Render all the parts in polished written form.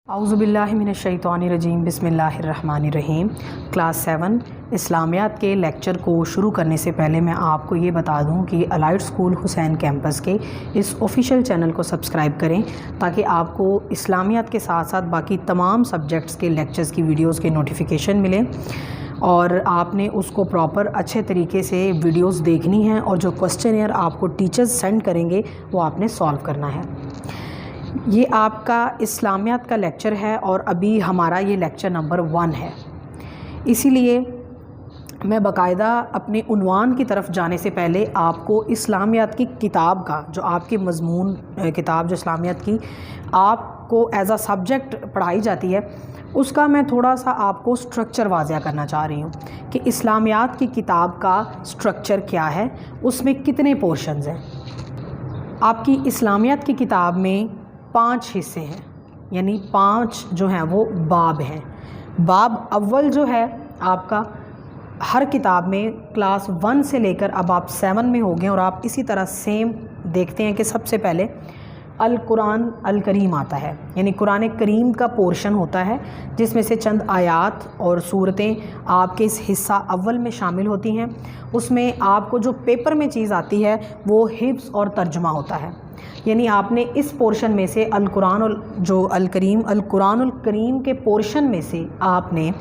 औज़ुबिल्लाहि मिनश्शैतानिर्रजीम बिस्मिल्लाहिर्रहमानिर्रहीम। क्लास 7 इस्लामियात के लेक्चर को शुरू करने से पहले मैं आपको ये बता दूं कि अलाइड स्कूल हुसैन कैंपस के इस ऑफिशियल चैनल को सब्सक्राइब करें ताकि आपको इस्लामियात के साथ साथ बाकी तमाम सब्जेक्ट्स के लेक्चर्स की वीडियोस के नोटिफिकेशन मिलें और आपने उसको प्रॉपर अच्छे तरीके से वीडियोस देखनी है और जो क्वेश्चनियर आपको टीचर्स सेंड करेंगे वो आपने सॉल्व करना है। ये आपका इस्लामियात का लेक्चर है और अभी हमारा ये लेक्चर नंबर 1 है, इसीलिए मैं बाकायदा अपने उन्वान की तरफ जाने से पहले आपको इस्लामियात की किताब का जो आपकी मज़मून किताब जो इस्लामियात की आपको एज अ सब्जेक्ट पढ़ाई जाती है उसका मैं थोड़ा सा आपको स्ट्रक्चर वाज़िया करना चाह रही हूँ कि इस्लामियात की किताब का स्ट्रक्चर क्या है, उसमें कितने पोर्शंस हैं। आपकी इस्लामियात की किताब में 5 हिस्से हैं, यानी 5 जो हैं वो बाब हैं। बाब अव्वल जो है आपका हर किताब में क्लास 1 से लेकर अब आप 7 में हो गए और आप इसी तरह सेम देखते हैं कि सबसे पहले अल कुरान अल करीम आता है, यानी कुरान करीम का पोर्शन होता है जिसमें से चंद आयात और सूरतें आपके इस हिस्सा अव्वल में शामिल होती हैं। उसमें आपको जो पेपर में चीज़ आती है वो हिफ्ज़ और तर्जुमा होता है, यानी आपने इस पोर्शन में से अल कुरान जो अल कुरानुल करीम के पोर्शन में से आपने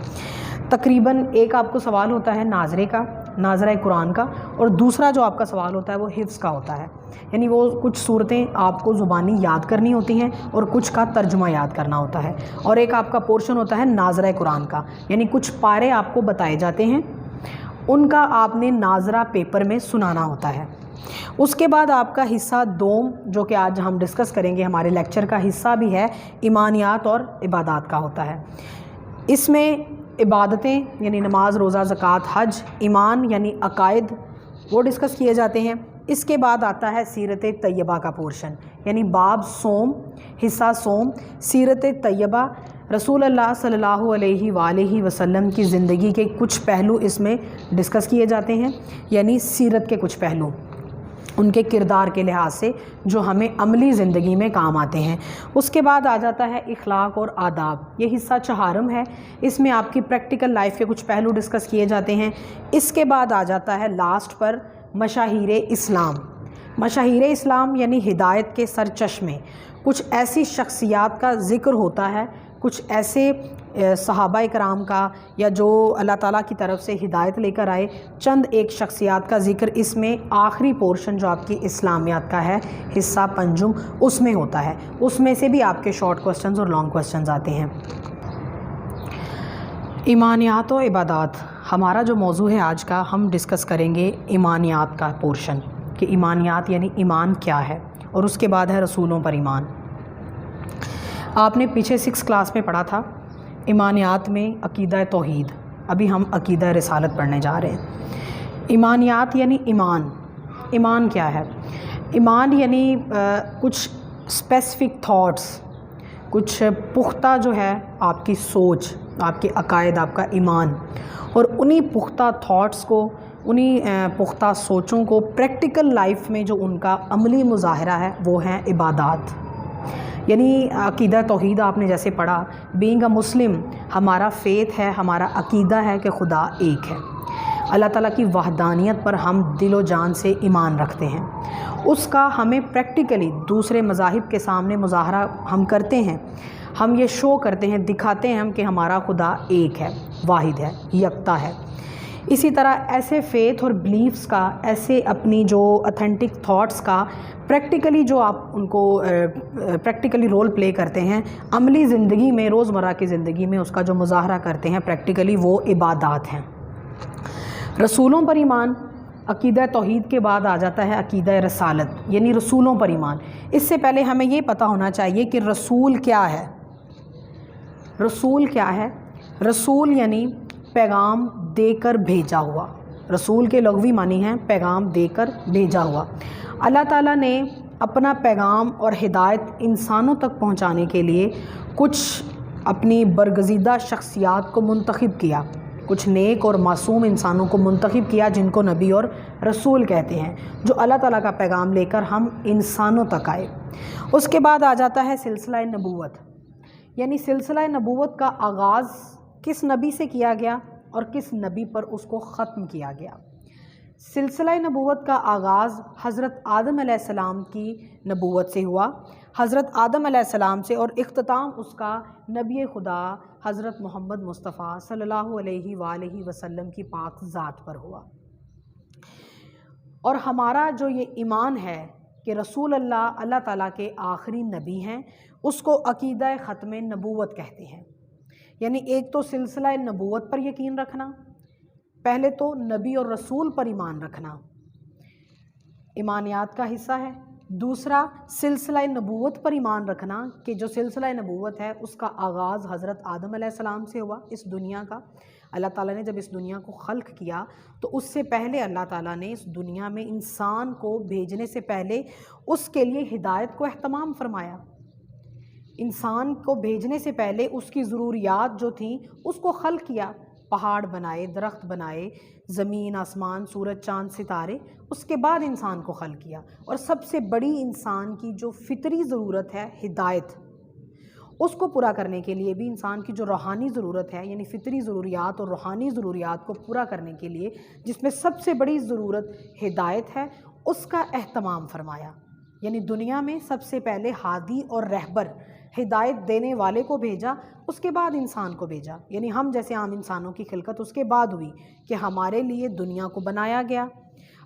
तकरीबन एक आपको सवाल होता है नाज़रा कुरान का और दूसरा जो आपका सवाल होता है वो हिफ्ज़ का होता है, यानी वो कुछ सूरतें आपको ज़ुबानी याद करनी होती हैं और कुछ का तर्जुमा याद करना होता है। और एक आपका पोर्शन होता है नाज़रा कुरान का, यानी कुछ पारे आपको बताए जाते हैं, उनका आपने नाज़रा पेपर में सुनाना होता है। उसके बाद आपका हिस्सा दोम जो कि आज हम डिस्कस करेंगे, हमारे लेक्चर का हिस्सा भी है, ईमानियात और इबादात का होता है। इसमें इबादतें यानी नमाज रोज़ा ज़कात हज, ईमान यानी अकायद वो डिस्कस किए जाते हैं। इसके बाद आता है सीरत तैयबा का पोर्शन, यानी बाब सोम, हिस्सा सोम, सीरत तैयबा, रसूल अल्लाह सल्लल्लाहु अलैहि वसल्लम की ज़िंदगी के कुछ पहलू इसमें डिस्कस किए जाते हैं, यानी सीरत के कुछ पहलू उनके किरदार के लिहाज से जो हमें अमली ज़िंदगी में काम आते हैं। उसके बाद आ जाता है इखलाक और आदाब, ये हिस्सा चहारम है, इसमें आपकी प्रैक्टिकल लाइफ के कुछ पहलू डिस्कस किए जाते हैं। इसके बाद आ जाता है लास्ट पर मशाहिर इस्लाम यानी हिदायत के सरचश्मे, कुछ ऐसी शख्सियात का ज़िक्र होता है, कुछ ऐसे सहाबा इकराम का या जो अल्लाह ताला की तरफ से हिदायत लेकर आए, चंद एक शख्सियात का ज़िक्र इसमें आखिरी पोर्शन जो आपकी इस्लामियात का है हिस्सा पंजुम उसमें होता है। उसमें से भी आपके शॉर्ट क्वेश्चंस और लॉन्ग क्वेश्चंस आते हैं। ईमानियात और इबादात हमारा जो मौजू है आज का, हम डिस्कस करेंगे ईमानियात का पोर्शन कि ईमानियात यानी ईमान क्या है, और उसके बाद है रसूलों पर ईमान। आपने पीछे 6 क्लास में पढ़ा था ईमानियात में अकीदा तौहीद, अभी हम अकीदा रिसालत पढ़ने जा रहे हैं। ईमानियात यानी ईमान क्या है? ईमान यानी कुछ स्पेसिफ़िक थॉट्स, कुछ पुख्ता जो है आपकी सोच, आपके अकायद, आपका ईमान, और उन्हीं पुख्ता थॉट्स को, उन्हीं पुख्ता सोचों को प्रैक्टिकल लाइफ में जो उनका अमली मुज़ाहरा है वो हैं इबादात। यानी अकीदा तौहीद आपने जैसे पढ़ा, बीइंग अ मुस्लिम हमारा फ़ेथ है, हमारा अकीदा है कि खुदा एक है, अल्लाह ताला की वहदानियत पर हम दिलो जान से ईमान रखते हैं। उसका हमें प्रैक्टिकली दूसरे मज़ाहिब के सामने मुज़ाहरा हम करते हैं, हम ये शो करते हैं, दिखाते हैं हम कि हमारा खुदा एक है, वाहिद है, यकता है। इसी तरह ऐसे फ़ेथ और बिलीफ्स का, ऐसे अपनी जो ऑथेंटिक थॉट्स का प्रैक्टिकली जो आप उनको प्रैक्टिकली रोल प्ले करते हैं अमली ज़िंदगी में, रोज़मर्रा की ज़िंदगी में उसका जो मुज़ाहरा करते हैं प्रैक्टिकली, वो इबादात हैं। रसूलों पर ईमान, अकीदा तौहीद के बाद आ जाता है अकीदा रसालत, यानी रसूलों पर ईमान। इससे पहले हमें ये पता होना चाहिए कि रसूल क्या है। रसूल क्या है? रसूल यानी पैगाम देकर भेजा हुआ। रसूल के लग़वी मानी हैं पैगाम देकर भेजा हुआ। अल्लाह ताला ने अपना पैगाम और हिदायत इंसानों तक पहुंचाने के लिए कुछ अपनी बरगज़ीदा शख्सियात को मुंतखब किया, कुछ नेक और मासूम इंसानों को मुंतखब किया जिनको नबी और रसूल कहते हैं, जो अल्लाह ताला का पैगाम लेकर हम इंसानों तक आए। उसके बाद आ जाता है सिलसिला नबूवत, यानी सिलसिला नबूवत का आगाज़ किस नबी से किया गया और किस नबी पर उसको ख़त्म किया गया। सिलसिला नबूवत का आगाज़ हज़रत आदम अलैहिस्सलाम की नबूवत से हुआ, हज़रत आदम अलैहिस्सलाम से, और इख्तिताम उसका नबी खुदा हज़रत मोहम्मद मुस्तफ़ा सल्लल्लाहु अलैहि वसल्लम की पाक ज़ात पर हुआ। और हमारा जो ये ईमान है कि रसूल अल्लाह ताला के आखिरी नबी हैं, उसको अक़ीदा ख़त्म नबूवत कहते हैं। यानी एक तो सिलसिला नबूवत पर यकीन रखना, पहले तो नबी और रसूल पर ईमान रखना ईमानियात का हिस्सा है। दूसरा सिलसिला नबूवत पर ईमान रखना कि जो सिलसिला नबूवत है उसका आगाज़ हज़रत आदम अलैहिस्सलाम से हुआ। इस दुनिया का अल्लाह ताला ने जब इस दुनिया को खल्क़ किया तो उससे पहले अल्लाह ताला ने इस दुनिया में इंसान को भेजने से पहले उसके लिए हिदायत को एहतमाम फरमाया। इंसान को भेजने से पहले उसकी ज़रूरियात जो थी उसको खल्क़ किया, पहाड़ बनाए, दरख्त बनाए, ज़मीन आसमान, सूरज चाँद सितारे, उसके बाद इंसान को खल्क़ किया। और सबसे बड़ी इंसान की जो फितरी ज़रूरत है हिदायत, उसको पूरा करने के लिए भी इंसान की जो रूहानी ज़रूरत है, यानी फ़ितरी ज़रूरियात और रूहानी ज़रूरियात को पूरा करने के लिए जिसमें सबसे बड़ी ज़रूरत हिदायत है, उसका एहतमाम फरमाया। यानी दुनिया में सबसे पहले हादी और रहबर हिदायत देने वाले को भेजा, उसके बाद इंसान को भेजा। यानी हम जैसे आम इंसानों की खिलकत उसके बाद हुई कि हमारे लिए दुनिया को बनाया गया,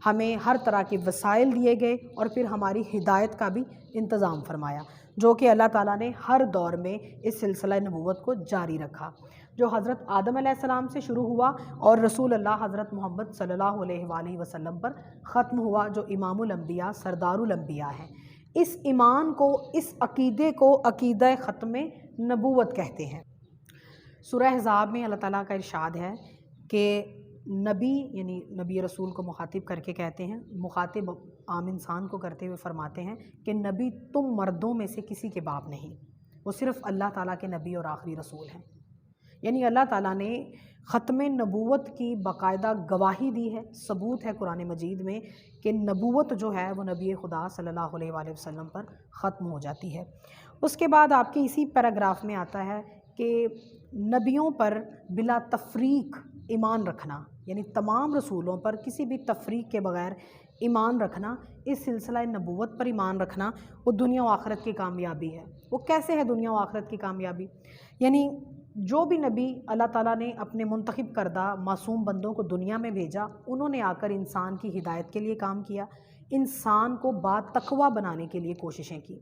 हमें हर तरह के वसाइल दिए गए और फिर हमारी हिदायत का भी इंतज़ाम फरमाया, जो कि अल्लाह ताला ने हर दौर में इस सिलसिला नबूवत को जारी रखा, जो हज़रत आदम अलैहिस्सलाम से शुरू हुआ और रसूल अल्लाह हज़रत मोहम्मद सल्लल्लाहु अलैहि वसल्लम पर ख़त्म हुआ, जो इमामुल अंबिया सरदारुल अंबिया हैं। इस ईमान को, इस अक़ीदे को अक़ीदा ख़त्म नबूवत कहते हैं। सूरह अहज़ाब में अल्लाह ताला का इरशाद है कि नबी यानी नबी रसूल को मुखातिब करके कहते हैं, मुखातिब आम इंसान को करते हुए फरमाते हैं कि नबी तुम मर्दों में से किसी के बाप नहीं, वो सिर्फ़ अल्लाह ताला के नबी और आखिरी रसूल हैं। यानी अल्लाह ताला ने ख़त्म नबूवत की बाकायदा गवाही दी है, सबूत है कुरान मजीद में कि नबूवत जो है वो नबी खुदा सल्लल्लाहु अलैहि वसल्लम पर ख़त्म हो जाती है। उसके बाद आपके इसी पैराग्राफ में आता है कि नबियों पर बिला तफरीक ईमान रखना, यानी तमाम रसूलों पर किसी भी तफरीक के बग़ैर ईमान रखना, इस सिलसिला नबूवत पर ईमान रखना, वो दुनिया व आखिरत की कामयाबी है। वो कैसे है दुनिया व आखिरत की कामयाबी? यानी जो भी नबी अल्लाह ताला ने अपने मुंतखब करदा मासूम बंदों को दुनिया में भेजा, उन्होंने आकर इंसान की हिदायत के लिए काम किया, इंसान को बातक़वा बनाने के लिए कोशिशें की।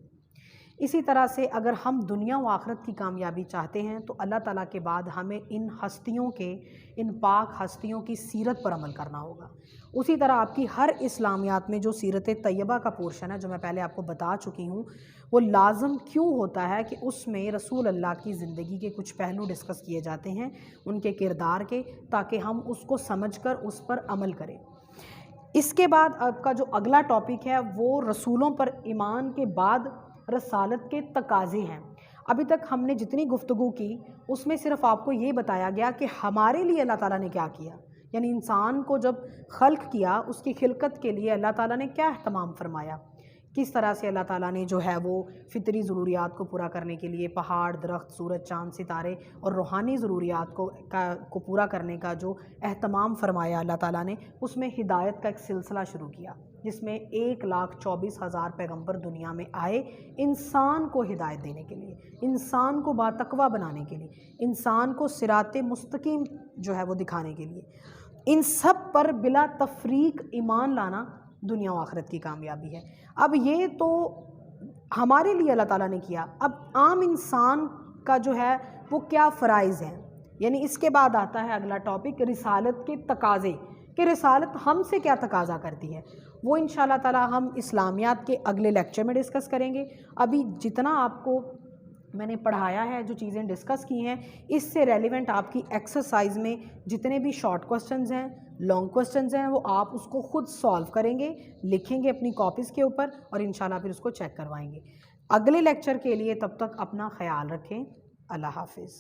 इसी तरह से अगर हम दुनिया व आखिरत की कामयाबी चाहते हैं तो अल्लाह ताला के बाद हमें इन हस्तियों के, इन पाक हस्तियों की सीरत पर अमल करना होगा। उसी तरह आपकी हर इस्लामियात में जो सीरत तैयबा का पोर्शन है, जो मैं पहले आपको बता चुकी हूँ, वो लाजम क्यों होता है कि उसमें रसूल अल्लाह की ज़िंदगी के कुछ पहलू डिस्कस किए जाते हैं, उनके किरदार के, ताकि हम उसको समझकर उस पर अमल करें। इसके बाद आपका जो अगला टॉपिक है वो रसूलों पर ईमान के बाद रसालत के तकाज़े हैं। अभी तक हमने जितनी गुफ्तगू की उसमें सिर्फ़ आपको ये बताया गया कि हमारे लिए अल्लाह ताला ने क्या किया, यानी इंसान को जब खल्क़ किया उसकी खिलकत के लिए अल्लाह ताला ने क्या एहतमाम फरमाया, किस तरह से अल्लाह ताला ने जो है वो फ़ितरी ज़रूरियात को पूरा करने के लिए पहाड़, दरख्त, सूरज, चाँद, सितारे और रूहानी ज़रूरियात को पूरा करने का जो एहतमाम फरमाया अल्लाह ताला ने, उसमें हिदायत का एक सिलसिला शुरू किया, जिसमें 1,24,000 पैगंबर दुनिया में आए इंसान को हिदायत देने के लिए, इंसान को बातक़वा बनाने के लिए, इंसान को सिराते मुस्तकीम जो है वो दिखाने के लिए। इन सब पर बिला तफरीक ईमान लाना दुनिया व आखिरत की कामयाबी है। अब ये तो हमारे लिए अल्लाह ताला ने किया, अब आम इंसान का जो है वो क्या फ़राइज़ हैं, यानी इसके बाद आता है अगला टॉपिक रिसालत के तकाज़े, कि रिसालत हमसे क्या तकाज़ा करती है। वो इंशाअल्लाह ताला हम इस्लामियात के अगले लेक्चर में डिस्कस करेंगे। अभी जितना आपको मैंने पढ़ाया है, जो चीज़ें डिस्कस की हैं, इससे रेलिवेंट आपकी एक्सरसाइज में जितने भी शॉर्ट क्वेश्चंस हैं, लॉन्ग क्वेश्चंस हैं, वो आप उसको खुद सॉल्व करेंगे, लिखेंगे अपनी कॉपीज़ के ऊपर और इंशाल्लाह फिर उसको चेक करवाएंगे। अगले लेक्चर के लिए तब तक अपना ख्याल रखें। अल्लाह हाफिज़।